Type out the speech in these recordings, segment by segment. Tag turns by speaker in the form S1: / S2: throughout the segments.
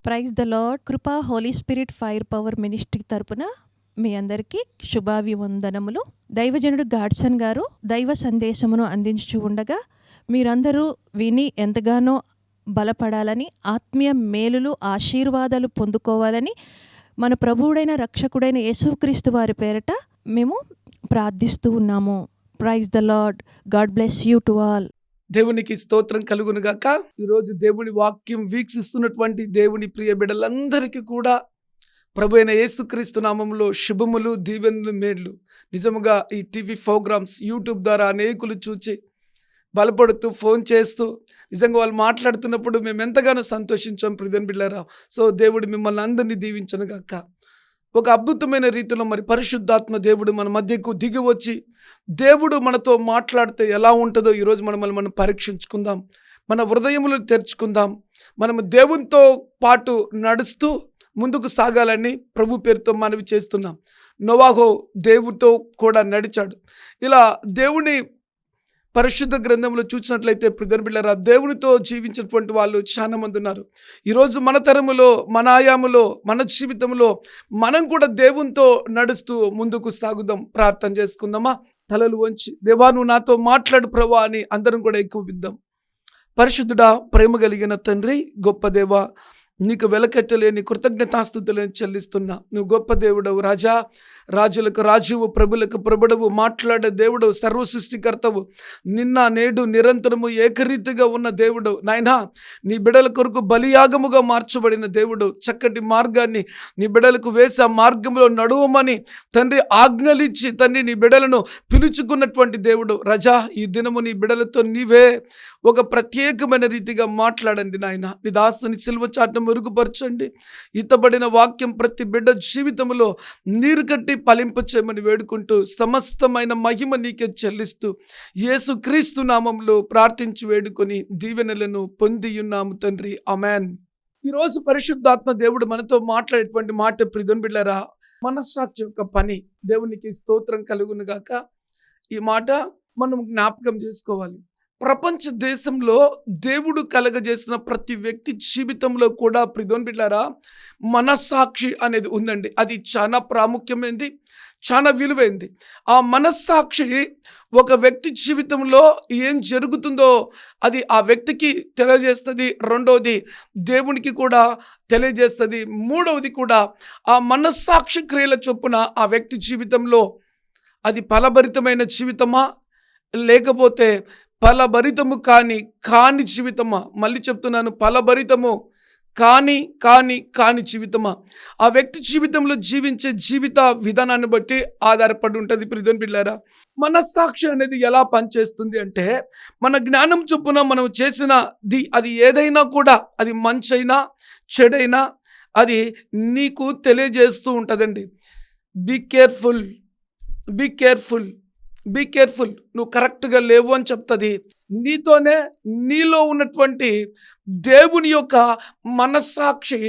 S1: Praise the lord. Krupa holy spirit fire power ministry తరపున మీ అందరికీ శుభాభివందనములు. దైవజనుడు గాడ్సన్ గారు దైవ సందేశమును అందించుచూ ఉండగా మీరందరూ విని ఎంతగానో బలపడాలని, ఆత్మీయ మేలులు ఆశీర్వాదాలు పొందుకోవాలని మన ప్రభువుడైన రక్షకుడైన యేసుక్రీస్తు వారి పేరట మేము ప్రార్థిస్తూ ఉన్నాము. Praise the lord. God bless you to all.
S2: దేవునికి స్తోత్రం కలుగును గాక. ఈరోజు దేవుని వాక్యం వీక్షిస్తున్నటువంటి దేవుని ప్రియ బిడ్డలందరికీ కూడా ప్రభు అయిన యేసుక్రీస్తు నామములో శుభములు, దీవెనలు, మేళ్ళు. నిజముగా ఈ టీవీ ప్రోగ్రామ్స్ యూట్యూబ్ ద్వారా అనేకులు చూచి బలపడుతూ ఫోన్ చేస్తూ నిజంగా వాళ్ళు మాట్లాడుతున్నప్పుడు మేము ఎంతగానో సంతోషించాం ప్రియమైన బిడ్డలారా. సో దేవుడు మిమ్మల్ని అందరినీ దీవించును గాక. ఒక అద్భుతమైన రీతిలో మరి పరిశుద్ధాత్మ దేవుడు మన మధ్యకు దిగి వచ్చి దేవుడు మనతో మాట్లాడితే ఎలా ఉంటుందో ఈరోజు మనం పరీక్షించుకుందాం. మన హృదయములను తెరుచుకుందాం. మనము దేవునితో పాటు నడుస్తూ ముందుకు సాగాలని ప్రభు పేరుతో మనవి చేస్తున్నాం. నోవాహు దేవుడితో కూడా నడిచాడు. ఇలా దేవుని పరిశుద్ధ గ్రంథంలో చూసినట్లయితే ప్రియమైన బిడ్డలారా, దేవునితో జీవించినటువంటి వాళ్ళు చాలా మంది ఉన్నారు. ఈరోజు మన తరములో, మన ఆయాములో, మన జీవితంలో మనం కూడా దేవునితో నడుస్తూ ముందుకు సాగుదాం. ప్రార్థన చేసుకుందామా? తలలు వంచి దేవా నువ్వు నాతో మాట్లాడు ప్రభువా అని అందరం కూడా ఎక్కువిద్దాం. పరిశుద్ధుడా, ప్రేమ కలిగిన తండ్రి, గొప్ప దేవా, నీకు వెలకట్టలేని కృతజ్ఞతాస్తుతులను చెల్లిస్తున్నా. నువ్వు గొప్ప దేవుడవు రాజా, రాజులకు రాజువు, ప్రభులకు ప్రభుడవు, మాట్లాడే దేవుడవు, సర్వ సృష్టికర్తవు, నిన్న నేడు నిరంతరము ఏకరీతిగా ఉన్న దేవుడు. నాయనా, నీ బిడల కొరకు బలియాగముగా మార్చబడిన దేవుడు. చక్కటి మార్గాన్ని నీ బిడలకు వేసి ఆ మార్గంలో నడువమని తండ్రి ఆజ్ఞలిచ్చి తండ్రి నీ బిడలను పిలుచుకున్నటువంటి దేవుడు. రాజా, ఈ దినము నీ బిడలతో నీవే ఒక ప్రత్యేకమైన రీతిగా మాట్లాడండి నాయన. నీ దాసుని సిలువ చాటును మెరుగుపరచండి. ఇతబడిన వాక్యం ప్రతి బిడ్డ జీవితంలో నీరు కట్టి ఫలింపచేయమని వేడుకుంటూ సమస్తమైన మహిమ నీకే చెల్లిస్తూ యేసు క్రీస్తు నామంలో ప్రార్థించి వేడుకొని దీవెనలను పొందియున్నాము తండ్రి. ఆమేన్. ఈరోజు పరిశుద్ధాత్మ దేవుడు మనతో మాట్లాడేటువంటి మాట ప్రియమైన బిడ్డలారా, మనస్సాక్షి యొక్క పని. దేవునికి స్తోత్రం కలుగును గాక. ఈ మాట మనం జ్ఞాపకం చేసుకోవాలి. ప్రపంచ దేశంలో దేవుడు కలగజేసిన ప్రతి వ్యక్తి జీవితంలో కూడా ప్రియమైన బిడ్డలారా మనస్సాక్షి అనేది ఉందండి. అది చాలా ప్రాముఖ్యమైనది, చాలా విలువైంది. ఆ మనస్సాక్షి ఒక వ్యక్తి జీవితంలో ఏం జరుగుతుందో అది ఆ వ్యక్తికి తెలియజేస్తుంది. రెండవది దేవునికి కూడా తెలియజేస్తుంది. మూడవది కూడా ఆ మనస్సాక్షి క్రియల చొప్పున ఆ వ్యక్తి జీవితంలో అది ఫలభరితమైన జీవితమా లేకపోతే ఫలభరితము కాని జీవితమా? మళ్ళీ చెప్తున్నాను, ఫలభరితము కాని జీవితమా? ఆ వ్యక్తి జీవితంలో జీవించే జీవిత విధానాన్ని బట్టి ఆధారపడి ఉంటుంది. ప్రియమైన బిడ్డలారా, మనస్సాక్షి అనేది ఎలా పనిచేస్తుంది అంటే, మన జ్ఞానం చొప్పున మనం చేసినది అది ఏదైనా కూడా, అది మంచైనా చెడైనా అది నీకు తెలియజేస్తూ ఉంటుందండి. Be careful, be careful, be careful. నువ్వు కరెక్ట్గా లేవు అని చెప్తుంది. నీతోనే నీలో ఉన్నటువంటి దేవుని యొక్క మనస్సాక్షి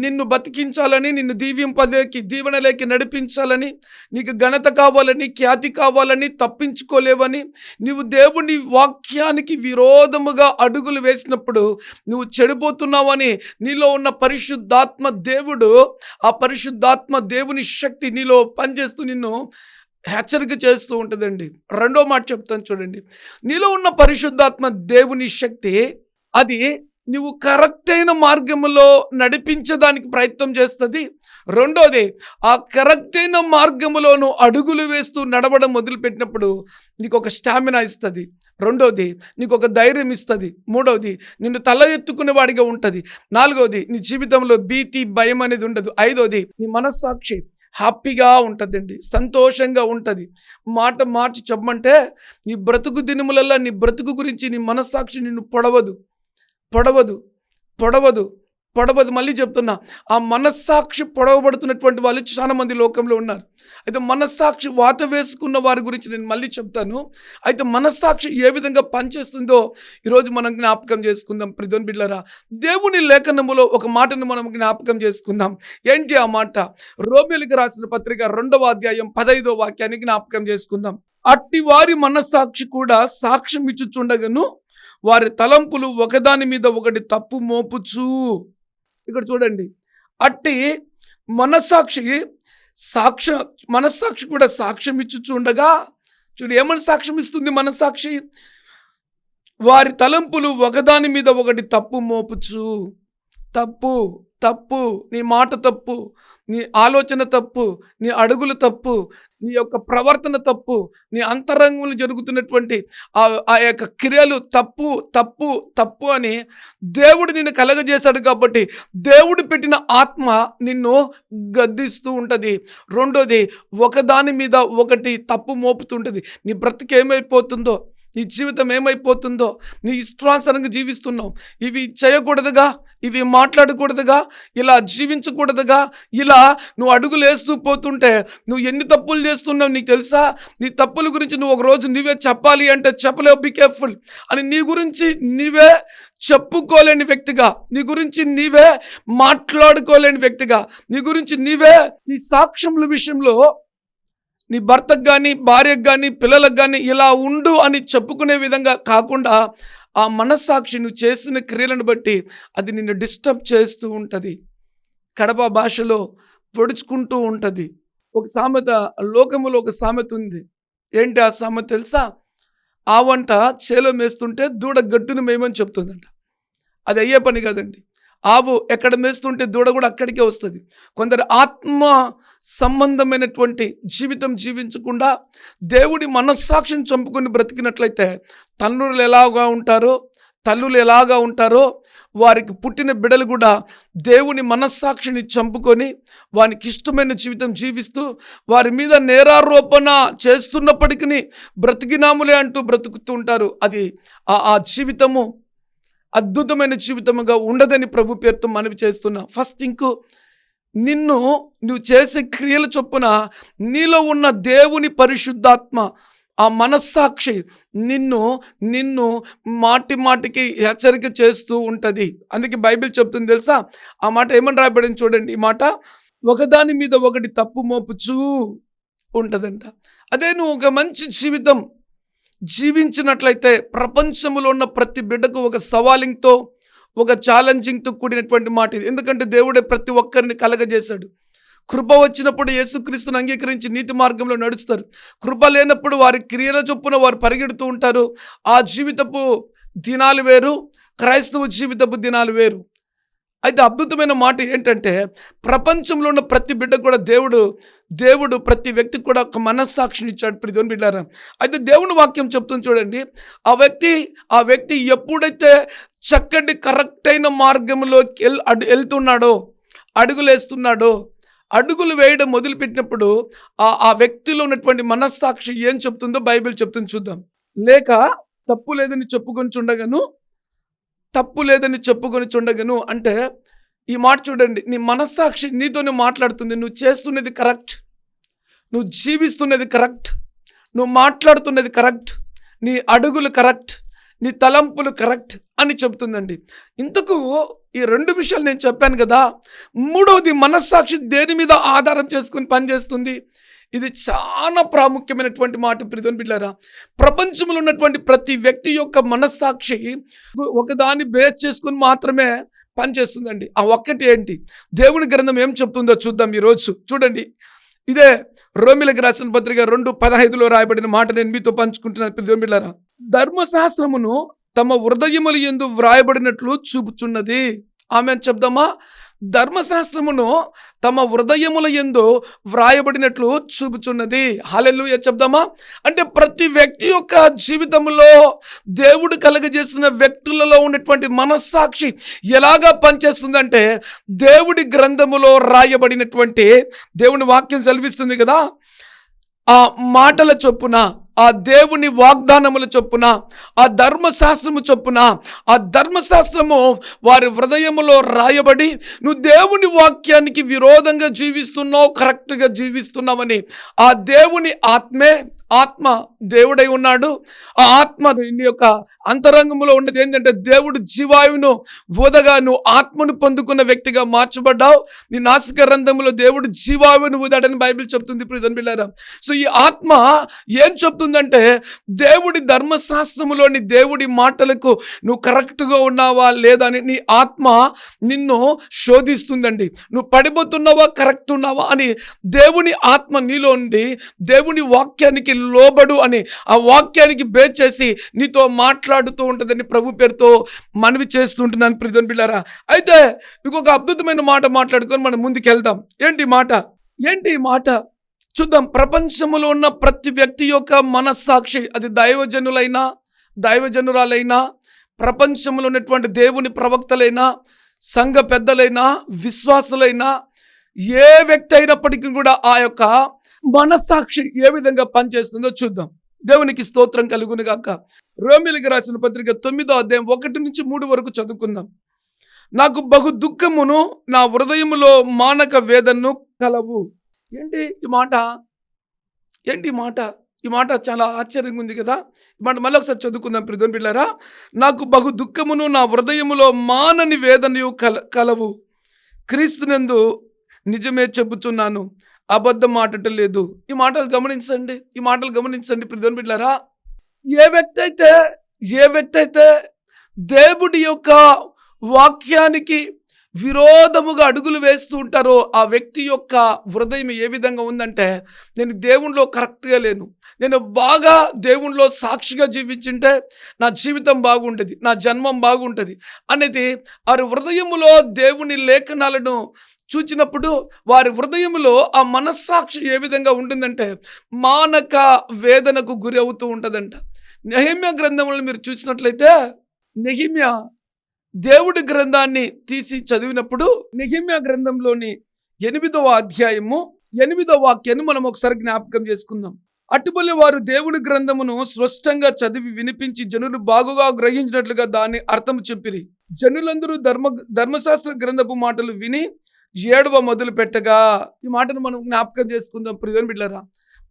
S2: నిన్ను బతికించాలని, నిన్ను దీవెనలేకి నడిపించాలని, నీకు ఘనత కావాలని, ఖ్యాతి కావాలని, తప్పించుకోలేవని, నువ్వు దేవుని వాక్యానికి విరోధముగా అడుగులు వేసినప్పుడు నువ్వు చెడిపోతున్నావని నీలో ఉన్న పరిశుద్ధాత్మ దేవుడు, ఆ పరిశుద్ధాత్మ దేవుని శక్తి నీలో పనిచేస్తూ నిన్ను హెచ్చరిక చేస్తూ ఉంటుందండి. రెండో మాట చెప్తాను చూడండి. నీలో ఉన్న పరిశుద్ధాత్మ దేవుని శక్తి అది నువ్వు కరెక్ట్ అయిన మార్గంలో నడిపించడానికి ప్రయత్నం చేస్తుంది. రెండోది, ఆ కరెక్ట్ అయిన మార్గంలో నువ్వు అడుగులు వేస్తూ నడవడం మొదలుపెట్టినప్పుడు నీకు ఒక స్టామినా ఇస్తుంది. రెండోది, నీకు ఒక ధైర్యం ఇస్తుంది. మూడవది, నిన్ను తల ఎత్తుకునే వాడిగా ఉంటుంది. నాలుగవది, నీ జీవితంలో భీతి, భయం అనేది ఉండదు. ఐదోది, నీ మనస్సాక్షి హ్యాపీగా ఉంటుందండి, సంతోషంగా ఉంటుంది. మాట మార్చి చెప్పమంటే నీ బ్రతుకు దినములల్లా నీ బ్రతుకు గురించి నీ మనస్సాక్షి నిన్ను పొడవదు. మళ్ళీ చెప్తున్నా, ఆ మనస్సాక్షి పొడవబడుతున్నటువంటి వాళ్ళు చాలా మంది లోకంలో ఉన్నారు. అయితే మనస్సాక్షి వాత వేసుకున్న వారి గురించి నేను మళ్ళీ చెప్తాను. అయితే మనస్సాక్షి ఏ విధంగా పనిచేస్తుందో ఈరోజు మనం జ్ఞాపకం చేసుకుందాం. ప్రియమైన బిడ్డలారా, దేవుని లేఖనములో ఒక మాటను మనం జ్ఞాపకం చేసుకుందాం. ఏంటి ఆ మాట? రోమీయులకు రాసిన పత్రిక 2వ అధ్యాయం 15వ వాక్యాన్ని జ్ఞాపకం చేసుకుందాం. అట్టి వారి మనస్సాక్షి కూడా సాక్ష్యం ఇచ్చుచుండగను వారి తలంపులు ఒకదాని మీద ఒకటి తప్పు మోపుచు. ఇక్కడ చూడండి, అట్టి మనస్సాక్షి కూడా సాక్ష్యం ఇచ్చుచుండగా, చూడు ఏమని సాక్ష్యం ఇస్తుంది మనస్సాక్షి? వారి తలంపులు ఒకదాని మీద ఒకటి తప్పు మోపుచు. తప్పు, నీ మాట తప్పు, నీ ఆలోచన తప్పు, నీ అడుగులు తప్పు, నీ యొక్క ప్రవర్తన తప్పు, నీ అంతరంగంలో జరుగుతున్నటువంటి ఆ యొక్క క్రియలు తప్పు అని దేవుడు నిన్ను కలగజేశాడు. కాబట్టి దేవుడు పెట్టిన ఆత్మ నిన్ను గద్దిస్తూ ఉంటుంది. రెండోది, ఒకదాని మీద ఒకటి తప్పు మోపుతుంటుంది. నీ బ్రతికి ఏమైపోతుందో, నీ జీవితం ఏమైపోతుందో, నీ ఇష్టానుసారంగా జీవిస్తున్నావు, ఇవి చేయకూడదుగా, ఇవి మాట్లాడకూడదుగా, ఇలా జీవించకూడదుగా, ఇలా నువ్వు అడుగులు వేస్తూ పోతుంటే నువ్వు ఎన్ని తప్పులు చేస్తున్నావు నీకు తెలుసా? నీ తప్పుల గురించి నువ్వు ఒకరోజు నువ్వే చెప్పాలి అంటే చెప్పలేవు. బీ కేర్ఫుల్ అని నీ గురించి నీవే చెప్పుకోలేని వ్యక్తిగా, నీ గురించి నీవే మాట్లాడుకోలేని వ్యక్తిగా, నీ గురించి నీవే నీ సాక్ష్యముల విషయంలో నీ భర్తకు కానీ, భార్యకు కానీ, పిల్లలకు కానీ ఇలా ఉండు అని చెప్పుకునే విధంగా కాకుండా, ఆ మనస్సాక్షి నువ్వు చేసిన క్రియలను బట్టి అది నిన్ను డిస్టర్బ్ చేస్తూ ఉంటుంది. కడప భాషలో పొడుచుకుంటూ ఉంటుంది. ఒక సామెత, లోకములో ఒక సామెత ఉంది. ఏంటి ఆ సామెత తెలుసా? ఆవంట చేలో మేస్తుంటే దూడ గట్టును మేమని చెప్తుందంట. అది అయ్యే పని కాదండి. ఆవు ఎక్కడ మేస్తుంటే దూడ కూడా అక్కడికే వస్తుంది. కొందరు ఆత్మ సంబంధమైనటువంటి జీవితం జీవించకుండా దేవుడి మనస్సాక్షిని చంపుకొని బ్రతికినట్లయితే తల్లులు ఎలాగా ఉంటారో వారికి పుట్టిన బిడ్డలు కూడా దేవుని మనస్సాక్షిని చంపుకొని వారికి ఇష్టమైన జీవితం జీవిస్తూ వారి మీద నేరారోపణ చేస్తున్నప్పటికీ బ్రతికినాములే అంటూ బ్రతుకుతూ ఉంటారు. అది ఆ జీవితము అద్భుతమైన జీవితముగా ఉండదని ప్రభు పేరుతో మనవి చేస్తున్నా. ఫస్ట్ నువ్వు చేసే క్రియల చొప్పున నీలో ఉన్న దేవుని పరిశుద్ధాత్మ, ఆ మనస్సాక్షి నిన్ను మాటికి హెచ్చరిక చేస్తూ ఉంటుంది. అందుకే బైబిల్ చెప్తుంది తెలుసా? ఆ మాట ఏమని రాయబడింది చూడండి. ఈ మాట, ఒకదాని మీద ఒకటి తప్పు మోపుచూ ఉంటుందంట. అదే నువ్వు ఒక మంచి జీవితం జీవించినట్లయితే ప్రపంచంలో ఉన్న ప్రతి బిడ్డకు ఒక సవాలింగ్తో, ఒక ఛాలెంజింగ్తో కూడినటువంటి మాట ఇది. ఎందుకంటే దేవుడే ప్రతి ఒక్కరిని కలగజేశాడు. కృప వచ్చినప్పుడు యేసుక్రీస్తుని అంగీకరించి నీతి మార్గంలో నడుస్తారు. కృప లేనప్పుడు వారి క్రియల చొప్పున వారు పరిగెడుతూ ఉంటారు. ఆ జీవితపు దినాలు వేరు, క్రైస్తవ జీవితపు దినాలు వేరు. అయితే అద్భుతమైన మాట ఏంటంటే, ప్రపంచంలో ఉన్న ప్రతి బిడ్డ కూడా దేవుడు ప్రతి వ్యక్తికి కూడా ఒక మనస్సాక్షిని ఇచ్చాడు. ప్రియమైన బిడ్డలారా, అయితే దేవుని వాక్యం చెప్తుంది చూడండి. ఆ వ్యక్తి ఎప్పుడైతే చక్కటి కరెక్ట్ అయిన మార్గంలోకి వెళ్తున్నాడో, అడుగులు వేయడం మొదలుపెట్టినప్పుడు ఆ వ్యక్తిలో ఉన్నటువంటి మనస్సాక్షి ఏం చెప్తుందో బైబిల్ చెప్తుంది, చూద్దాం. లేక తప్పు లేదని చెప్పుకొని చుండగను అంటే ఈ మాట చూడండి. నీ మనస్సాక్షి నీతోనే మాట్లాడుతుంది. నువ్వు చేస్తున్నది కరెక్ట్, నువ్వు జీవిస్తున్నది కరెక్ట్, నువ్వు మాట్లాడుతున్నది కరెక్ట్, నీ అడుగులు కరెక్ట్, నీ తలంపులు కరెక్ట్ అని చెప్తుందండి. ఇంతకు ఈ రెండు విషయాలు నేను చెప్పాను కదా. మూడవది, మనస్సాక్షి దేని మీద ఆధారం చేసుకుని పనిచేస్తుంది? ఇది చాలా ప్రాముఖ్యమైనటువంటి మాట. ప్రియమైన బిడ్డలారా, ప్రపంచంలో ఉన్నటువంటి ప్రతి వ్యక్తి యొక్క మనస్సాక్షి ఒకదాన్ని బేస్ చేసుకుని మాత్రమే పనిచేస్తుందండి. ఆ ఒక్కటి ఏంటి? దేవుని గ్రంథం ఏం చెప్తుందో చూద్దాం ఈరోజు. చూడండి, ఇదే రోమిలకు రాసిన పత్రిక 2:15 రాయబడిన మాట నేను మీతో పంచుకుంటున్నాను. ప్రియమైన బిడ్డలారా, ధర్మశాస్త్రమును తమ హృదయముల యందు వ్రాయబడినట్లు చూపుచున్నది. ఆమె చెప్దామా? ధర్మశాస్త్రమును తమ హృదయముల యందు వ్రాయబడినట్లు చూపుచున్నది. హల్లెలూయా చెప్దామా? అంటే ప్రతి వ్యక్తి యొక్క జీవితంలో దేవుడు కలగజేసిన వ్యక్తులలో ఉన్నటువంటి మనస్సాక్షి ఎలాగా పనిచేస్తుందంటే, దేవుడి గ్రంథములో రాయబడినటువంటి దేవుని వాక్యం సెలవిస్తుంది కదా, ఆ మాటల చొప్పున, ఆ దేవుని వాగ్దానముల చొప్పున, ఆ ధర్మశాస్త్రము చొప్పున, ఆ ధర్మశాస్త్రము వారి హృదయములో రాయబడి, నువ్వు దేవుని వాక్యానికి విరోధంగా జీవిస్తున్నావు, కరెక్ట్గా జీవిస్తున్నావని ఆ దేవుని ఆత్మ దేవుడై ఉన్నాడు. ఆ ఆత్మ నీ యొక్క అంతరంగంలో ఉన్నది ఏంటంటే, దేవుడు జీవాయువును ఊదగా నువ్వు ఆత్మను పొందుకున్న వ్యక్తిగా మార్చబడ్డావు. నీ నాసిక రంధ్రములో దేవుడు జీవాయువును ఊదాడని బైబిల్ చెప్తుంది. ప్రియమైన బిడ్డలారా, సో ఈ ఆత్మ ఏం చెప్తుంది ఏమవుతుందంటే దేవుడి ధర్మశాస్త్రములోని దేవుడి మాటలకు నువ్వు కరెక్ట్గా ఉన్నావా లేదా అని నీ ఆత్మ నిన్ను శోధిస్తుందండి. నువ్వు పడిపోతున్నావా, కరెక్ట్ ఉన్నావా అని దేవుని ఆత్మ నీలో ఉండి దేవుని వాక్యానికి లోబడు అని ఆ వాక్యానికి బేస్ చేసి నీతో మాట్లాడుతూ ఉంటుందని ప్రభు పేరుతో మనవి చేస్తుంటున్నాను ప్రియమైన బిడ్డలారా. అయితే ఇంకొక అద్భుతమైన మాట మాట్లాడుకొని మనం ముందుకు వెళ్దాం. ఏంటి మాట చూద్దాం. ప్రపంచంలో ఉన్న ప్రతి వ్యక్తి యొక్క మనస్సాక్షి, అది దైవజనురాలైనా, ప్రపంచంలో ఉన్నటువంటి దేవుని ప్రవక్తలైనా, సంఘ పెద్దలైనా, విశ్వాసులైనా, ఏ వ్యక్తి అయినప్పటికీ కూడా ఆ యొక్క మనస్సాక్షి ఏ విధంగా పనిచేస్తుందో చూద్దాం. దేవునికి స్తోత్రం కలుగును గాక. రోమీయులకు రాసిన పత్రిక 9వ అధ్యాయం 1-3 వరకు చదువుకుందాం. నాకు బహు దుఃఖమును నా హృదయములో మానక వేదనను కలవు. ఏంటి ఈ మాట చాలా ఆశ్చర్యంగా ఉంది కదా. ఈ మాట మళ్ళీ ఒకసారి చదువుకుందాం ప్రియమైన బిడ్డలారా. నాకు బహు దుఃఖమును నా హృదయములో మానని వేదనయు కలవు. క్రీస్తునందు నిజమే చెబుతున్నాను, అబద్ధం మాటటం లేదు. ఈ మాటలు గమనించండి ప్రియమైన బిడ్డలారా. ఏ వ్యక్తి అయితే దేవుడి యొక్క వాక్యానికి విరోధముగా అడుగులు వేస్తూ ఉంటారో ఆ వ్యక్తి యొక్క హృదయం ఏ విధంగా ఉందంటే, నేను దేవునిలో కరెక్ట్గా లేను, నేను బాగా దేవునిలో సాక్షిగా జీవించుంటే నా జీవితం బాగుంటుంది, నా జన్మం బాగుంటుంది అనేది వారి హృదయములో దేవుని లేఖనాలను చూచినప్పుడు వారి హృదయంలో ఆ మనస్సాక్షి ఏ విధంగా ఉంటుందంటే మానక వేదనకు గురి అవుతూ ఉంటుందంట. నెహెమ్యా గ్రంథంలో మీరు చూసినట్లయితే, నెహెమ్యా దేవుడి గ్రంథాన్ని తీసి చదివినప్పుడు నెహెమ్యా గ్రంథంలోని 8వ అధ్యాయము 8వ వాక్యాన్ని మనం ఒకసారి జ్ఞాపకం చేసుకుందాం. అటువలే వారు దేవుడి గ్రంథమును స్పష్టంగా చదివి వినిపించి జనులు బాగుగా గ్రహించినట్లుగా దాన్ని అర్థం చెప్పిరి. జనులందరూ ధర్మశాస్త్ర గ్రంథపు మాటలు విని ఏడవ మొదలు పెట్టగా. ఈ మాటను మనం జ్ఞాపకం చేసుకుందాం ప్రియమైన బిడ్డలారా.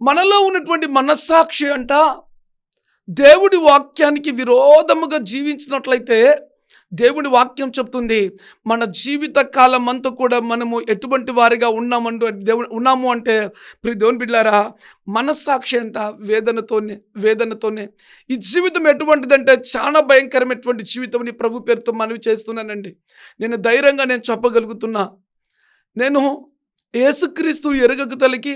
S2: మనలో ఉన్నటువంటి మనస్సాక్షి అంట దేవుడి వాక్యానికి విరోధముగా జీవించినట్లయితే దేవుడి వాక్యం చెప్తుంది మన జీవిత కాలం అంతా కూడా మనము ఎటువంటి వారిగా ఉన్నాము అంటే దేవుని బిడ్డలారా, మనస్సాక్షి అంట వేదనతోనే ఈ జీవితం ఎటువంటిదంటే చాలా భయంకరమైనటువంటి జీవితం అని ప్రభు పేరుతో మనవి చేస్తున్నానండి. నేను ధైర్యంగా చెప్పగలుగుతున్నా. నేను యేసుక్రీస్తు ఎరుగకు తలకి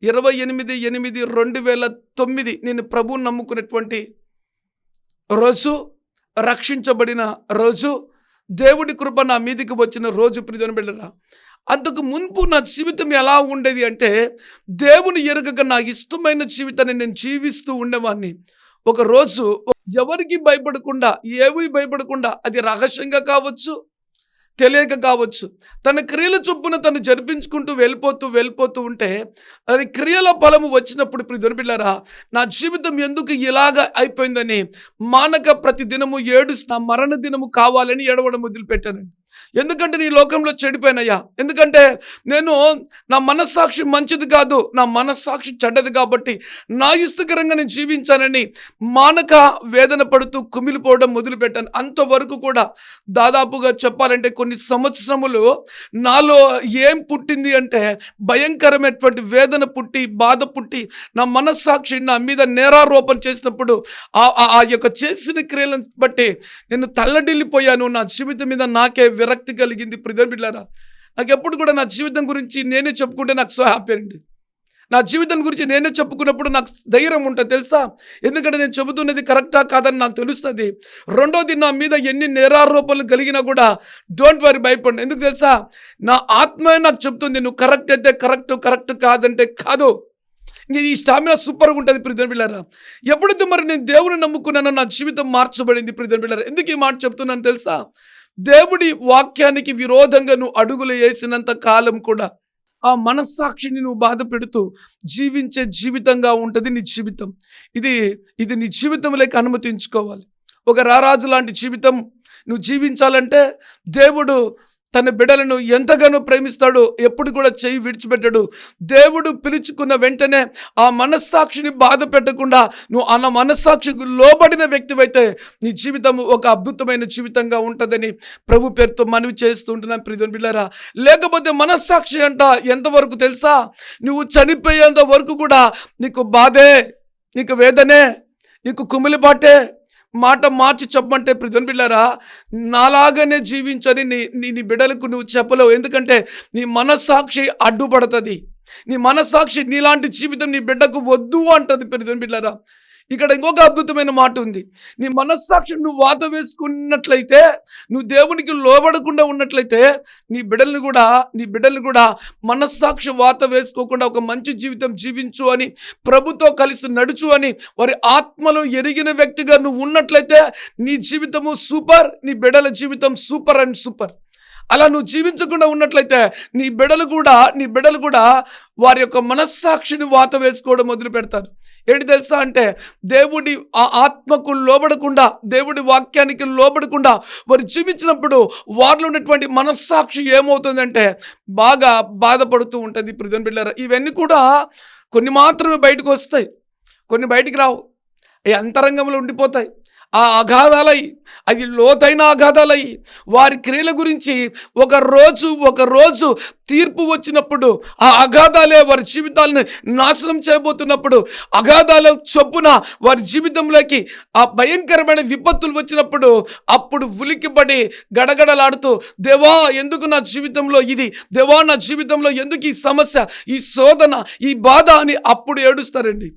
S2: 28/8/2009 నేను ప్రభువుని నమ్ముకున్నటువంటి రోజు, రక్షించబడిన రోజు, దేవుడి కృప నా మీదికి వచ్చిన రోజు ప్రియమైన బిడ్డలారా. అంతకు మున్పు నా జీవితం ఎలా ఉండేది అంటే దేవుని ఎరుగక నా ఇష్టమైన జీవితాన్ని నేను జీవిస్తూ ఉండేవాడిని. ఒకరోజు ఎవరికి భయపడకుండా, ఏవి భయపడకుండా, అది రహస్యంగా కావచ్చు, తెలియక కావచ్చు, తన క్రియల చొప్పున తను జరిపించుకుంటూ వెళ్ళిపోతూ ఉంటే అది క్రియల ఫలము వచ్చినప్పుడు ప్రియమైన బిడ్డలారా, నా జీవితం ఎందుకు ఇలాగ అయిపోయిందని మానక ప్రతి దినము నా మరణ దినము కావాలని ఏడవడం మొదలుపెట్టానండి. ఎందుకంటే నీ లోకంలో చెడిపోయినయ్యా, ఎందుకంటే నేను నా మనస్సాక్షి మంచిది కాదు, నా మనస్సాక్షి చెడ్డది కాబట్టి నా ఇష్టకరంగా నేను జీవించానని మానక వేదన పడుతూ కుమిలిపోవడం మొదలుపెట్టాను. అంతవరకు కూడా దాదాపుగా చెప్పాలంటే కొన్ని సంవత్సరములు నాలో ఏం పుట్టింది అంటే భయంకరమైనటువంటి వేదన పుట్టి, బాధ పుట్టి, నా మనస్సాక్షి నా మీద నేరారోపణ చేసినప్పుడు ఆ యొక్క చేసిన క్రియలను బట్టి నేను తల్లడిల్లిపోయాను. నా జీవితం మీద నాకే విరక్తి కలిగింది ప్రియమైన బిడ్డలారా. నాకు ఎప్పుడు కూడా నా జీవితం గురించి నేనే చెప్పుకుంటే నాకు సో హ్యాపీ అండి. నా జీవితం గురించి నేనే చెప్పుకున్నప్పుడు నాకు ధైర్యం ఉంటుంది తెలుసా, ఎందుకంటే నేను చెబుతున్నది కరెక్టా కాదని నాకు తెలుస్తుంది. రెండోది, నా మీద ఎన్ని నేరారోపణలు కలిగినా కూడా డోంట్ వరీ, భయపడండి. ఎందుకు తెలుసా, నా ఆత్మే నాకు చెప్తుంది నువ్వు కరెక్ట్ అయితే కరెక్ట్ కాదంటే కాదు. ఈ స్టామినా సూపర్గా ఉంటుంది ప్రియమైన బిడ్డలారా. ఎప్పుడైతే మరి నేను దేవుని నమ్ముకున్నానో నా జీవితం మార్చబడింది ప్రియమైన బిడ్డలారా. ఎందుకు ఈ మాట చెప్తున్నాను తెలుసా, దేవుడి వాక్యానికి విరోధంగా నువ్వు అడుగులు వేసినంత కాలం కూడా ఆ మనస్సాక్షిని నువ్వు బాధ పెడుతూ జీవించే జీవితంగా ఉంటుంది నీ జీవితం. ఇది నీ జీవితంలోకి అనుమతించుకోవాలి. ఒక రారాజు లాంటి జీవితం నువ్వు జీవించాలంటే దేవుడు తన బిడ్డలను ఎంతగానో ప్రేమిస్తాడు, ఎప్పుడు కూడా చెయ్యి విడిచిపెట్టాడు. దేవుడు పిలుచుకున్న వెంటనే ఆ మనస్సాక్షిని బాధ పెట్టకుండా నువ్వు ఆ మనస్సాక్షికి లోబడిన వ్యక్తివైతే నీ జీవితం ఒక అద్భుతమైన జీవితంగా ఉంటుందని ప్రభు పేరుతో మనవి చేస్తుంటున్నాను ప్రియమైన బిడ్డలారా. లేకపోతే మనస్సాక్షి అంట ఎంతవరకు తెలుసా, నువ్వు చనిపోయేంత వరకు కూడా నీకు బాధే, నీకు వేదనే, నీకు కుమిలిపాటే, మాట మార్చి చెప్పమంటే ప్రియమైన బిడ్డలారా, నాలాగానే జీవించని నీ బిడ్డలకు నువ్వు చెప్పలేవు. ఎందుకంటే నీ మనస్సాక్షి అడ్డుపడుతుంది. నీ మనస్సాక్షి నీలాంటి జీవితం నీ బిడ్డకు వద్దు అంటది ప్రియమైన బిడ్డలారా. ఇక్కడ ఇంకొక అద్భుతమైన మాట ఉంది. నీ మనస్సాక్షి నువ్వు వాత వేసుకున్నట్లయితే, నువ్వు దేవునికి లోబడకుండా ఉన్నట్లయితే, నీ బిడ్డల్ని కూడా మనస్సాక్షి వాత వేసుకోకుండా ఒక మంచి జీవితం జీవించు అని, ప్రభుతో కలిసి నడుచు అని, వారి ఆత్మలో ఎరిగిన వ్యక్తిగా నువ్వు ఉన్నట్లయితే నీ జీవితము సూపర్, నీ బిడ్డల జీవితం సూపర్ అండ్ సూపర్. అలా నువ్వు జీవించకుండా ఉన్నట్లయితే నీ బిడ్డలు కూడా వారి యొక్క మనస్సాక్షిని వాత వేసుకోవడం మొదలు పెడతారు. ఏంటి తెలుసా అంటే, దేవుడి ఆ ఆత్మకు లోబడకుండా, దేవుడి వాక్యానికి లోబడకుండా వారు జీవించినప్పుడు వారిలో ఉన్నటువంటి మనస్సాక్షి ఏమవుతుందంటే బాగా బాధపడుతూ ఉంటుంది. ప్రియమైన బిడ్డలారా, ఇవన్నీ కూడా కొన్ని మాత్రమే బయటకు వస్తాయి, కొన్ని బయటికి రావు. ఈ అంతరంగంలో ఉండిపోతాయి. ఆ అగాధాలై, అది లోతైన అగాధాలై, వారి క్రియల గురించి ఒక రోజు తీర్పు వచ్చినప్పుడు, ఆ అగాధాలే వారి జీవితాలను నాశనం చేయబోతున్నప్పుడు, అగాధాల చొప్పున వారి జీవితంలోకి ఆ భయంకరమైన విపత్తులు వచ్చినప్పుడు, అప్పుడు ఉలిక్కిపడి గడగడలాడుతూ, దేవా ఎందుకు నా జీవితంలో ఇది, దేవా నా జీవితంలో ఎందుకు ఈ సమస్య, ఈ శోధన, ఈ బాధ అని అప్పుడు ఏడుస్తారండి.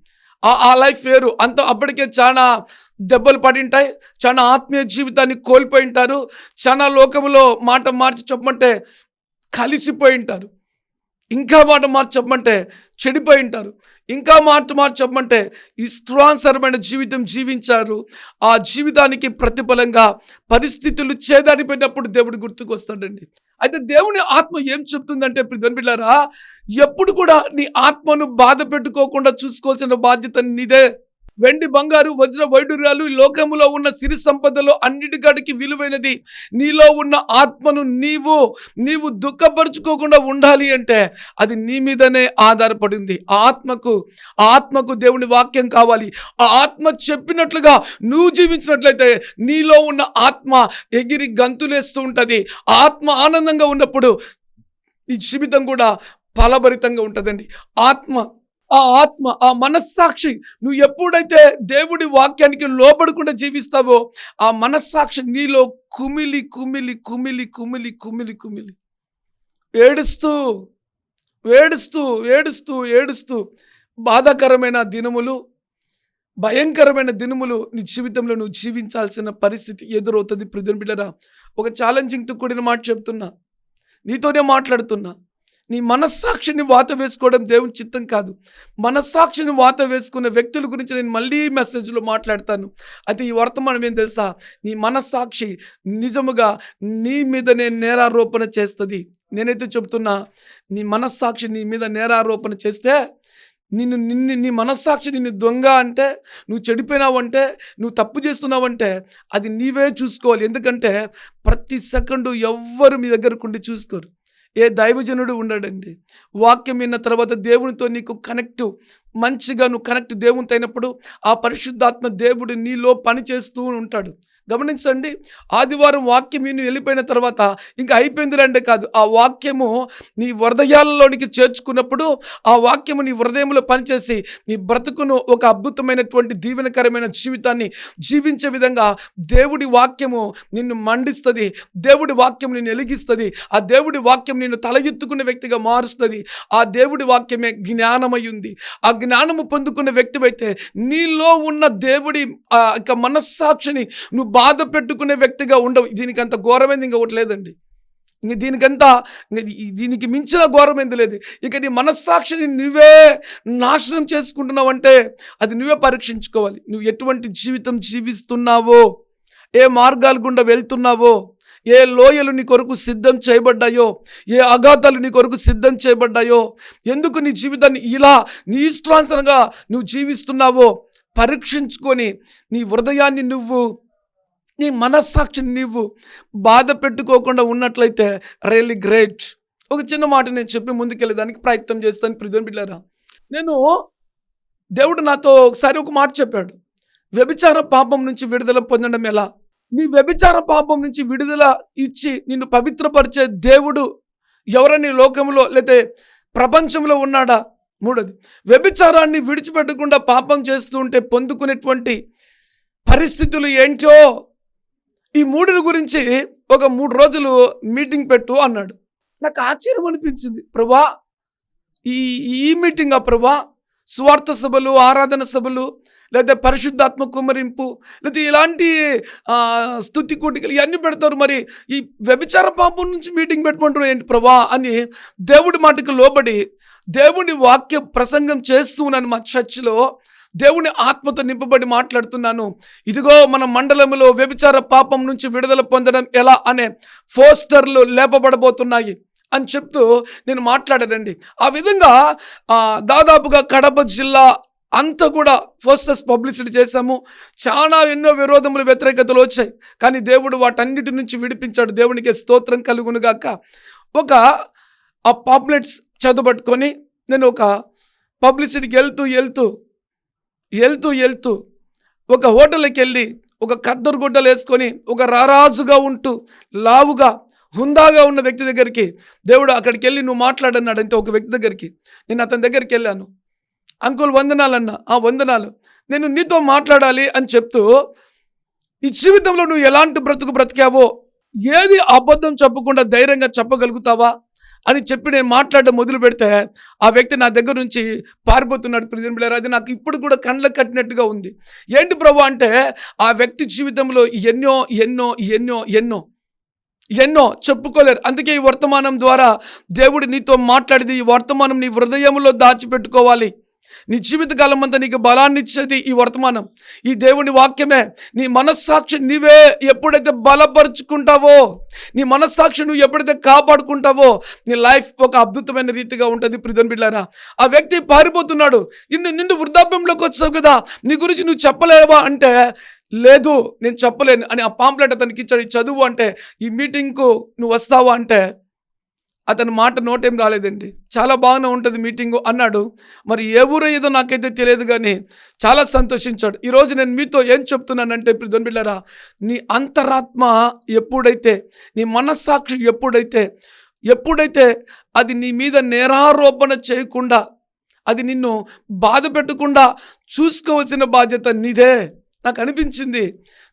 S2: ఆ లైఫ్ వేరు. అప్పటికే చాలా దెబ్బలు పడి ఉంటాయి, చాలా ఆత్మీయ జీవితాన్ని కోల్పోయి ఉంటారు, చాలా లోకంలో మాట మార్చి చెప్పమంటే కలిసిపోయి ఉంటారు, ఇంకా మాట మార్చి చెప్పమంటే చెడిపోయి ఉంటారు, ఇంకా మాట మార్చి చెప్పమంటే ఇష్టానుసారమైన జీవితం జీవించారు. ఆ జీవితానికి ప్రతిఫలంగా పరిస్థితులు చేదారిపోయినప్పుడు దేవుడు గుర్తుకు వస్తాడండి. అయితే దేవుని ఆత్మ ఏం చెప్తుందంటే ప్రియమైన బిడ్డలారా, ఎప్పుడు కూడా నీ ఆత్మను బాధ పెట్టుకోకుండా చూసుకోవాల్సిన బాధ్యత నీదే. వెండి బంగారు వజ్ర వైడూర్యాలు ఈ లోకములో ఉన్న సిరి సంపదలో అన్నిటికాడికి విలువైనది నీలో ఉన్న ఆత్మను నీవు దుఃఖపరుచుకోకుండా ఉండాలి అంటే అది నీ మీదనే ఆధారపడింది. ఆ ఆత్మకు దేవుని వాక్యం కావాలి. ఆ ఆత్మ చెప్పినట్లుగా నువ్వు జీవించినట్లయితే నీలో ఉన్న ఆత్మ ఎగిరి గంతులేస్తూ ఉంటుంది. ఆ ఆత్మ ఆనందంగా ఉన్నప్పుడు ఈ జీవితం కూడా ఫలభరితంగా ఉంటుందండి. ఆ మనస్సాక్షి, నువ్వు ఎప్పుడైతే దేవుడి వాక్యానికి లోబడకుండా జీవిస్తావో ఆ మనస్సాక్షి నీలో కుమిలి కుమిలి కుమిలి కుమిలి కుమిలి కుమిలి ఏడుస్తూ ఏడుస్తూ ఏడుస్తూ ఏడుస్తూ బాధాకరమైన దినములు, భయంకరమైన దినములు నీ జీవితంలో నువ్వు జీవించాల్సిన పరిస్థితి ఎదురవుతుంది. ప్రియమైన బిడ్డలారా, ఒక ఛాలెంజింగ్తో కూడిన మాట చెప్తున్నా, నీతోనే మాట్లాడుతున్నా. నీ మనస్సాక్షిని వాత వేసుకోవడం దేవుని చిత్తం కాదు. మనస్సాక్షిని వాత వేసుకునే వ్యక్తుల గురించి నేను మళ్ళీ మెసేజ్లో మాట్లాడతాను. అయితే ఈ వర్తమానం ఏం తెలుసా, నీ మనస్సాక్షి నిజముగా నీ మీదనే నేరారోపణ చేస్తుంది. నేనైతే చెప్తున్నా, నీ మనస్సాక్షి నీ మీద నేరారోపణ చేస్తే నీ మనస్సాక్షి నిన్ను దొంగ అంటే, నువ్వు చెడిపోయినావంటే, నువ్వు తప్పు చేస్తున్నావంటే అది నీవే చూసుకోవాలి. ఎందుకంటే ప్రతి సెకండు ఎవ్వరు మీ దగ్గరకు ఉండి చూసుకోరు. ఏ దైవజనుడు ఉండడండి. వాక్యం విన్న తర్వాత దేవునితో నీకు మంచిగా నువ్వు దేవునితో అయినప్పుడు ఆ పరిశుద్ధాత్మ దేవుడు నీలో పని చేస్తూ ఉంటాడు. గమనించండి, ఆదివారం వాక్యం విని వెళ్ళిపోయిన తర్వాత ఇంకా అయిపోయింది రండి కాదు, ఆ వాక్యము నీ హృదయాలలోనికి చేర్చుకున్నప్పుడు ఆ వాక్యము నీ హృదయంలో పనిచేసి నీ బ్రతుకును ఒక అద్భుతమైనటువంటి దీవెనకరమైన జీవితాన్ని జీవించే విధంగా దేవుడి వాక్యము నిన్ను మండిస్తుంది. దేవుడి వాక్యం నిన్ను వెలిగిస్తుంది. ఆ దేవుడి వాక్యం నిన్ను తల ఎత్తుకునే వ్యక్తిగా మారుస్తుంది. ఆ దేవుడి వాక్యమే జ్ఞానమై ఉంది. ఆ జ్ఞానము పొందుకున్న వ్యక్తివైతే నీలో ఉన్న దేవుడి మనస్సాక్షిని నువ్వు బాధ పెట్టుకునే వ్యక్తిగా ఉండవు. దీనికి అంత ఘోరమైంది ఇంకొకటి లేదండి. దీనికి మించిన ఘోరమైంది లేదు. ఇక నీ మనస్సాక్షిని నువ్వే నాశనం చేసుకుంటున్నావంటే అది నువ్వే పరీక్షించుకోవాలి. నువ్వు ఎటువంటి జీవితం జీవిస్తున్నావో, ఏ మార్గాల గుండా వెళ్తున్నావో, ఏ లోయలు నీ కొరకు సిద్ధం చేయబడ్డాయో, ఏ అగాధాలు నీ కొరకు సిద్ధం చేయబడ్డాయో, ఎందుకు నీ జీవితాన్ని ఇలా నీ ఇష్టానుసారంగా నువ్వు జీవిస్తున్నావో పరీక్షించుకొని నీ హృదయాన్ని నీ మనస్సాక్షిని నువ్వు బాధ పెట్టుకోకుండా ఉన్నట్లయితే రియల్లీ గ్రేట్. ఒక చిన్న మాట నేను చెప్పి ముందుకెళ్ళేదానికి ప్రయత్నం చేస్తాను. ప్రియమైన బిడ్డలారా, దేవుడు నాతో ఒకసారి ఒక మాట చెప్పాడు. వ్యభిచార పాపం నుంచి విడుదల పొందడం ఎలా? నీ వ్యభిచార పాపం నుంచి విడుదల ఇచ్చి నిన్ను పవిత్రపరిచే దేవుడు ఎవరని లోకంలో లేతే ప్రపంచంలో ఉన్నాడా? మూడోది, వ్యభిచారాన్ని విడిచిపెట్టకుండా పాపం చేస్తూ ఉంటే పొందుకునేటువంటి పరిస్థితులు ఏంటో ఈ మూడిని గురించి ఒక 3 రోజులు మీటింగ్ పెట్టు అన్నాడు. నాకు ఆశ్చర్యం అనిపించింది. ప్రభా, ఈ మీటింగా ప్రభా? స్వార్థ సభలు, ఆరాధన సభలు, లేదా పరిశుద్ధాత్మ కుమ్మరింపు, లేదా ఇలాంటి స్తుతి కూటికలు ఇవన్నీ పెడతారు, మరి ఈ వ్యభిచార పాపం నుంచి మీటింగ్ పెట్టుకుంటారు ఏంటి ప్రభా అని దేవుడి మాటకు లోబడి దేవుని వాక్య ప్రసంగం చేస్తూ ఉన్నాను. మా చర్చిలో దేవుని ఆత్మతో నింపబడి మాట్లాడుతున్నాను. ఇదిగో మన మండలంలో వ్యభిచార పాపం నుంచి విడుదల పొందడం ఎలా అనే పోస్టర్లు లేపబడబోతున్నాయి అని చెప్తూ నేను మాట్లాడానండి. ఆ విధంగా దాదాపుగా కడప జిల్లా అంతా కూడా పోస్టర్స్ పబ్లిసిటీ చేశాము. చాలా ఎన్నో విరోధములు, వ్యతిరేకతలు వచ్చాయి, కానీ దేవుడు వాటన్నిటి నుంచి విడిపించాడు. దేవునికి స్తోత్రం కలుగునుగాక. ఆ పాంప్లెట్స్ చదువుబట్టుకొని నేను ఒక పబ్లిసిటీకి వెళ్తూ ఒక హోటల్కి వెళ్ళి ఒక కద్దరు గుడ్డలు వేసుకొని ఒక రారాజుగా ఉంటూ లావుగా హుందాగా ఉన్న వ్యక్తి దగ్గరికి దేవుడు అక్కడికి వెళ్ళి నువ్వు మాట్లాడన్నాడు. అంతే ఒక వ్యక్తి దగ్గరికి నేను అతని దగ్గరికి వెళ్ళాను. అంకుల్ వందనాలు అన్న. వందనాలు, నేను నీతో మాట్లాడాలి అని చెప్తూ, ఈ జీవితంలో నువ్వు ఎలాంటి బ్రతికావో, ఏది అబద్ధం చెప్పకుండా ధైర్యంగా చెప్పగలుగుతావా అని చెప్పి నేను మాట్లాడడం మొదలు పెడితే ఆ వ్యక్తి నా దగ్గర నుంచి పారిపోతున్నాడు. ప్రిజన్ బిళ్ళారు, అది నాకు ఇప్పుడు కూడా కళ్ళకు కట్టినట్టుగా ఉంది. ఏంటి ప్రభు అంటే, ఆ వ్యక్తి జీవితంలో ఎన్నో ఎన్నో ఎన్నో ఎన్నో ఎన్నో చెప్పుకోలేరు. అందుకే ఈ వర్తమానం ద్వారా దేవుడు నీతో మాట్లాడేది. ఈ వర్తమానం నీ హృదయంలో దాచిపెట్టుకోవాలి. నీ జీవితకాలం అంతా నీకు బలాన్ని ఇచ్చేది ఈ వర్తమానం, ఈ దేవుని వాక్యమే. నీ మనస్సాక్షి నీవే ఎప్పుడైతే బలపరుచుకుంటావో, నీ మనస్సాక్షి నువ్వు ఎప్పుడైతే కాపాడుకుంటావో, నీ లైఫ్ ఒక అద్భుతమైన రీతిగా ఉంటుంది. ప్రియమైన బిడ్డలారా, ఆ వ్యక్తి పారిపోతున్నాడు. నిన్ను వృద్ధాప్యంలోకి వచ్చావు కదా, నీ గురించి నువ్వు చెప్పలేవా అంటే, లేదు నేను చెప్పలేను అని ఆ పాంప్లెట్ అతనికి ఇచ్చాడు. చదువు అంటే, ఈ మీటింగ్కు నువ్వు వస్తావా అంటే అతని మాట నోటేం రాలేదండి. చాలా బాగానే ఉంటుంది మీటింగు అన్నాడు. మరి ఏ ఊరు ఏదో నాకైతే తెలియదు, కానీ చాలా సంతోషించాడు. ఈరోజు నేను మీతో ఏం చెప్తున్నానంటే, ప్రియమైన బిడ్డలారా, నీ అంతరాత్మ ఎప్పుడైతే, నీ మనస్సాక్షి ఎప్పుడైతే అది నీ మీద నేరారోపణ చేయకుండా, అది నిన్ను బాధ పెట్టకుండా చూసుకోవాల్సిన బాధ్యత నీదే. నాకు అనిపించింది,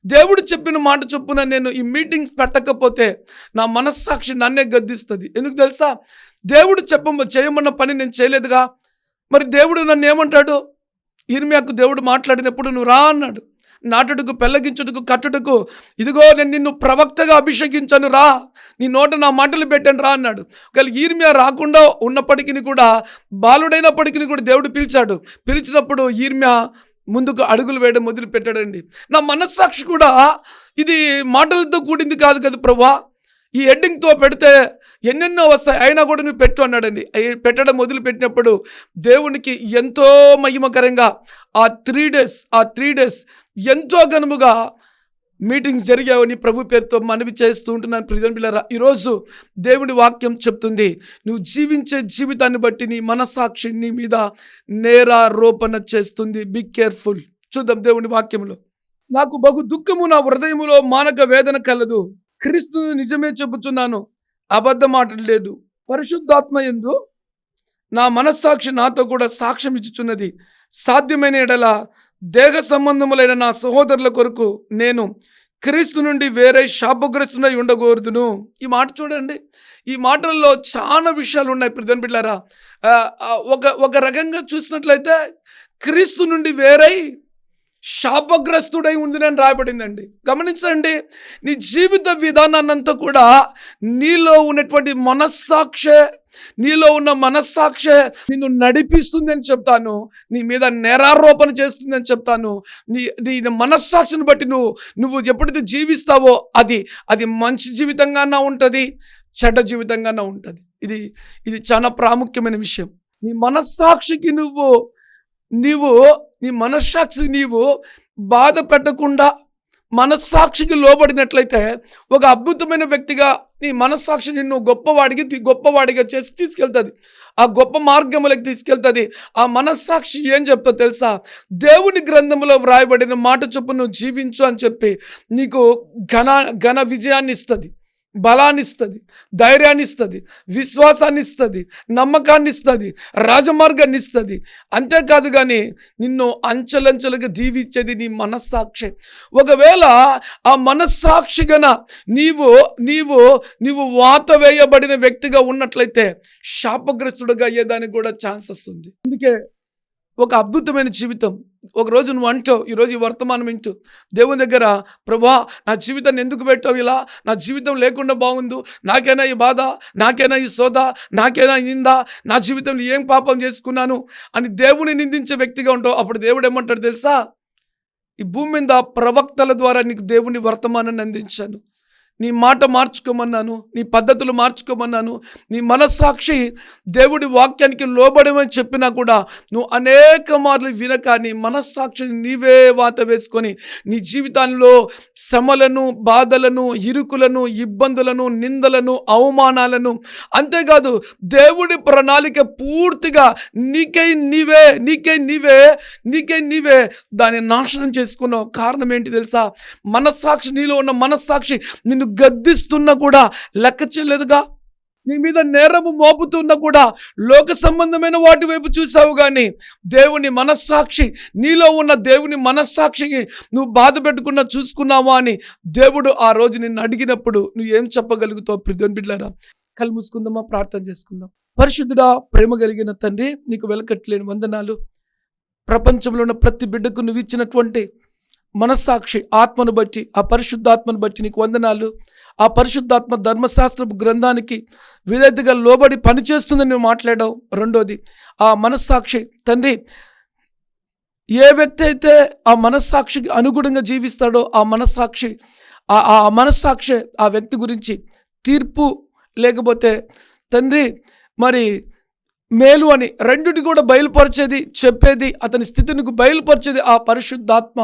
S2: దేవుడు చెప్పిన మాట చొప్పున నేను ఈ మీటింగ్స్ పెట్టకపోతే నా మనస్సాక్షి నన్నే గద్దిస్తుంది. ఎందుకు తెలుసా? దేవుడు చేయమన్న పని నేను చేయలేదుగా. మరి దేవుడు నన్ను ఏమంటాడు? ఇర్మియాకు దేవుడు మాట్లాడినప్పుడు నువ్వు రా అన్నాడు. నాటుడుకు, పెళ్ళగించుటకు, కట్టుటకు, ఇదిగో నేను నిన్ను ప్రవక్తగా అభిషేకించాను, రా, నీ నోట నా మాటలు పెట్టాను రా అన్నాడు. ఒకవేళ ఇర్మియా రాకుండా ఉన్నప్పటికీ కూడా, బాలుడైనప్పటికీ కూడా దేవుడు పిలిచినప్పుడు ఇర్మియా ముందుకు అడుగులు వేయడం మొదలు పెట్టాడండి. నా మనస్సాక్షి కూడా ఇది మాటలతో కూడింది కాదు కదా ప్రభా, ఈ హెడ్డింగ్తో పెడితే ఎన్నెన్నో వస్తాయి, అయినా కూడా నువ్వు పెట్టు అన్నాడండి. పెట్టడం మొదలు పెట్టినప్పుడు దేవునికి ఎంతో మహిమకరంగా ఆ త్రీ డేస్ ఎంతో ఘనముగా మీటింగ్స్ జరిగావని ప్రభు పేరుతో మనవి చేస్తూ ఉంటున్నాను. ప్రియమైన బిడ్డలారా, ఈరోజు దేవుని వాక్యం చెప్తుంది, నువ్వు జీవించే జీవితాన్ని బట్టి నీ మనస్సాక్షి నీ మీద నేరారోపణ చేస్తుంది. Be careful. చూద్దాం దేవుని వాక్యంలో. నాకు బహు దుఃఖము నా హృదయములో మానక వేదన కలదు. క్రీస్తును నిజమే చెబుతున్నాను, అబద్ధం ఆడలేదు. పరిశుద్ధాత్మ యందు నా మనస్సాక్షి నాతో కూడా సాక్ష్యం ఇచ్చుచున్నది. సాధ్యమైన ఎడల దేహ సంబంధములైన నా సహోదరుల కొరకు నేను క్రీస్తు నుండి వేరే శాపగ్రస్తునై ఉండకూడదును. ఈ మాట చూడండి, ఈ మాటల్లో చాలా విషయాలు ఉన్నాయి. ప్రియమైన బిడ్డలారా, ఒక రకంగా చూసినట్లయితే క్రీస్తు నుండి వేరై శాపగ్రస్తుడై ఉందని రాయబడిందండి. గమనించండి, నీ జీవిత విధానాన్నంతా కూడా నీలో ఉన్నటువంటి నీలో ఉన్న మనస్సాక్షే నిన్ను నడిపిస్తుందని చెప్తాను. నీ మీద నేరారోపణ చేస్తుందని చెప్తాను. నీ మనస్సాక్షిని బట్టి నువ్వు ఎప్పుడైతే జీవిస్తావో అది మంచి జీవితంగానే ఉంటుంది, చెడ్డ జీవితంగానే ఉంటుంది. ఇది చాలా ప్రాముఖ్యమైన విషయం. నీ మనస్సాక్షికి నీవు బాధ పెట్టకుండా మనస్సాక్షికి లోబడినట్లయితే ఒక అద్భుతమైన వ్యక్తిగా నీ మనస్సాక్షి నిన్ను గొప్పవాడిగా చేసి తీసుకెళ్తుంది, ఆ గొప్ప మార్గములకు తీసుకెళ్తుంది. ఆ మనస్సాక్షి ఏం చెప్తా తెలుసా? దేవుని గ్రంథంలో వ్రాయబడిన మాట చొప్పున నువ్వు జీవించు అని చెప్పి నీకు ఘన విజయాన్ని ఇస్తుంది. బలాన్ని ఇస్తుంది, ధైర్యాన్ని ఇస్తుంది, విశ్వాసాన్ని ఇస్తుంది, నమ్మకాన్ని ఇస్తుంది, రాజమార్గాన్ని ఇస్తుంది. అంతేకాదు కానీ నిన్ను అంచెలంచెలుగా దీవించేది నీ మనస్సాక్షి. ఒకవేళ ఆ మనస్సాక్షి గన నీవు నీవు నీవు వాత వేయబడిన వ్యక్తిగా ఉన్నట్లయితే శాపగ్రస్తుడుగా అయ్యేదానికి కూడా ఛాన్సెస్ ఉంది. అందుకే ఒక అద్భుతమైన జీవితం. ఒకరోజు నువ్వు అంటావు, ఈరోజు ఈ వర్తమానం వింటూ దేవుని దగ్గర, ప్రభా నా జీవితాన్ని ఎందుకు పెట్టావు ఇలా, నా జీవితం లేకుండా బాగుంది, నాకైనా ఈ బాధ, నాకైనా ఈ సోద, నాకైనా ఈ నింద, నా జీవితంలో ఏం పాపం చేసుకున్నాను అని దేవుని నిందించే వ్యక్తిగా ఉంటావు. అప్పుడు దేవుడు ఏమంటాడు తెలుసా? ఈ భూమి మీద ప్రవక్తల ద్వారా నీకు దేవుని వర్తమానాన్ని అందించాను, నీ మాట మార్చుకోమన్నాను, నీ పద్ధతులు మార్చుకోమన్నాను, నీ మనస్సాక్షి దేవుడి వాక్యానికి లోబడమని చెప్పినా కూడా నువ్వు అనేక మార్లు వినక నీ మనస్సాక్షిని నీవే వాత వేసుకొని నీ జీవితంలో శ్రమలను, బాధలను, ఇరుకులను, ఇబ్బందులను, నిందలను, అవమానాలను, అంతేకాదు దేవుడి ప్రణాళిక పూర్తిగా నీకై నీవే దాన్ని నాశనం చేసుకున్నావు. కారణం ఏంటి తెలుసా? మనస్సాక్షి, నీలో ఉన్న మనస్సాక్షి నిన్ను గద్దిస్తున్నా కూడా లెక్క చేయలేదుగా. నీ మీద నేరము మోపుతున్నా కూడా లోక సంబంధమైన వాటి వైపు చూసావు. కానీ దేవుని మనస్సాక్షి, నీలో ఉన్న దేవుని మనస్సాక్షికి నువ్వు బాధ పెట్టుకున్నా చూసుకున్నావా అని దేవుడు ఆ రోజు నిన్ను అడిగినప్పుడు నువ్వు ఏం చెప్పగలుగుతావు? ప్రియమైన బిడ్డలారా, కళ్ళు మూసుకుందామా, ప్రార్థన చేసుకుందాం. పరిశుద్ధుడా, ప్రేమ కలిగిన తండ్రి, నీకు వెలకట్లేని వందనాలు. ప్రపంచంలో ఉన్న ప్రతి బిడ్డకు నువ్వు ఇచ్చినటువంటి మనస్సాక్షి ఆత్మను బట్టి, ఆ పరిశుద్ధాత్మను బట్టి నీకు వందనాలు. ఆ పరిశుద్ధాత్మ ధర్మశాస్త్రపు గ్రంథానికి విధేయతగా లోబడి పనిచేస్తుందని నువ్వు మాట్లాడావు. రెండోది, ఆ మనస్సాక్షి తండ్రి, ఏ వ్యక్తి అయితే ఆ మనస్సాక్షికి అనుగుణంగా జీవిస్తాడో ఆ మనస్సాక్షి ఆ వ్యక్తి గురించి తీర్పు లేకపోతే తండ్రి మరి మేలు అని రెండిటి కూడా బయలుపరిచేది, చెప్పేది, అతని స్థితిని బయలుపరిచేది ఆ పరిశుద్ధాత్మ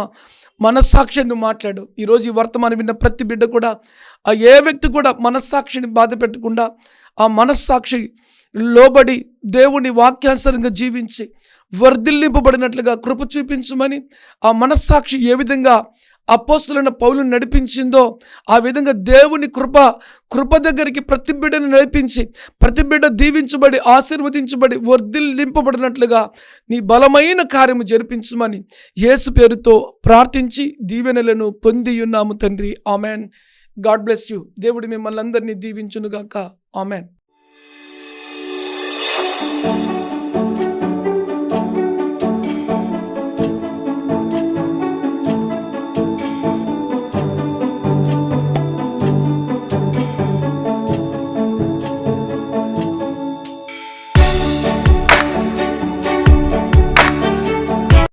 S2: మనస్సాక్షి నువ్వు మాట్లాడు. ఈరోజు ఈ వర్తమానం విన్న ప్రతి బిడ్డ కూడా ఆ ఏ వ్యక్తి కూడా మనస్సాక్షిని బాధ పెట్టకుండా ఆ మనస్సాక్షి లోబడి దేవుని వాక్యానుసారంగా జీవించి వర్ధిల్లింపబడినట్లుగా కృప చూపించమని, ఆ మనస్సాక్షి ఏ విధంగా అపోస్తలులైన పౌలుని నడిపించిందో ఆ విధంగా దేవుని కృప దగ్గరికి ప్రతి బిడ్డను నడిపించి ప్రతి బిడ్డ దీవించబడి ఆశీర్వదించబడి వర్ధిల్లింపబడినట్లుగా నీ బలమైన కార్యము జరిపించమని యేసు పేరుతో ప్రార్థించి దీవెనలను పొంది ఉన్నాము తండ్రి. ఆమెన్. God bless you. దేవుడు మిమ్మల్ని అందరినీ దీవించునుగాక. ఆమెన్.